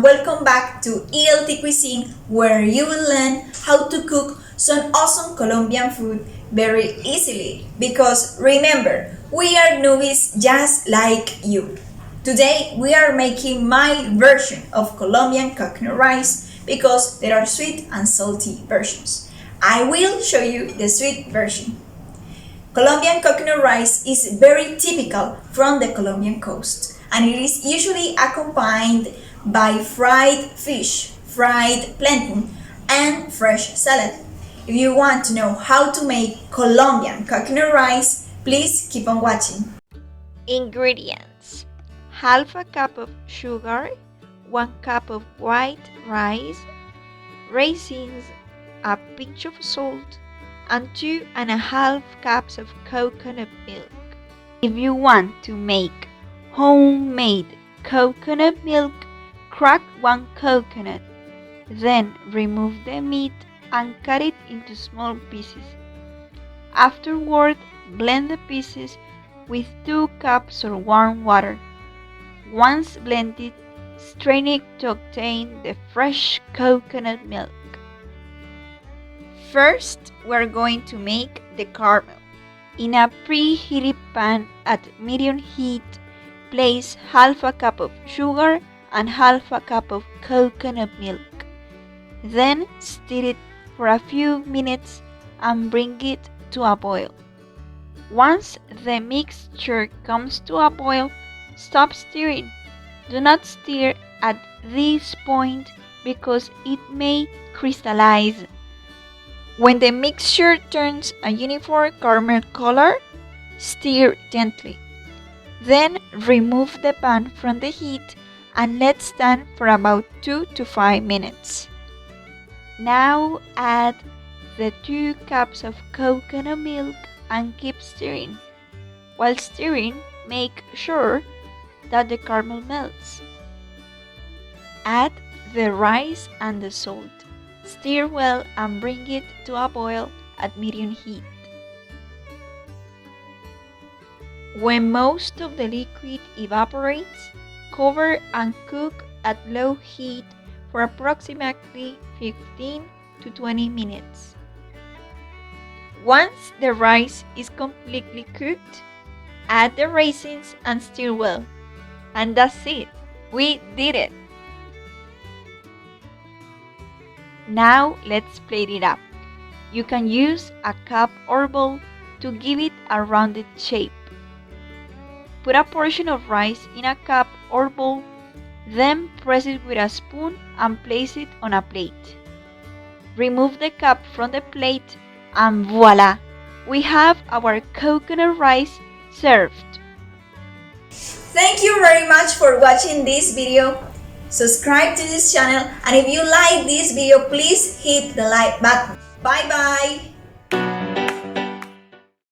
welcome back to ELT Cuisine, where you will learn how to cook some awesome Colombian food very easily. Because remember, we are newbies just like you. Today we are making my version of Colombian coconut rice because there are sweet and salty versions. I will show you the sweet version. Colombian coconut rice is very typical from the Colombian coast, and it is usually accompanied by fried fish, fried plantain, and fresh salad. If you want to know how to make Colombian coconut rice, please keep on watching. Ingredients: half a cup of sugar, 1 cup of white rice, raisins, a pinch of salt, and 2.5 cups of coconut milk. If you want to make homemade coconut milk, crack 1 coconut, then remove the meat and cut it into small pieces. Afterward, blend the pieces with 2 cups of warm water. Once blended, strain it to obtain the fresh coconut milk. First, we're going to make the caramel. In a preheated pan at medium heat, place half a cup of sugar and half a cup of coconut milk. Then stir it for a few minutes and bring it to a boil. Once the mixture comes to a boil, stop stirring. Do not stir at this point because it may crystallize. When the mixture turns a uniform caramel color, stir gently. Then remove the pan from the heat and let stand for about 2 to 5 minutes. Now add the 2 cups of coconut milk and keep stirring. While stirring, make sure that the caramel melts. Add the rice and the salt. Stir well and bring it to a boil at medium heat. When most of the liquid evaporates, cover and cook at low heat for approximately 15 to 20 minutes. Once the rice is completely cooked, add the raisins and stir well. And that's it! We did it! Now let's plate it up. You can use a cup or bowl to give it a rounded shape. Put a portion of rice in a cup or bowl, then press it with a spoon and place it on a plate. Remove the cup from the plate and voila! We have our coconut rice served. Thank you very much for watching this video. Subscribe to this channel, and if you like this video, please hit the like button. Bye bye.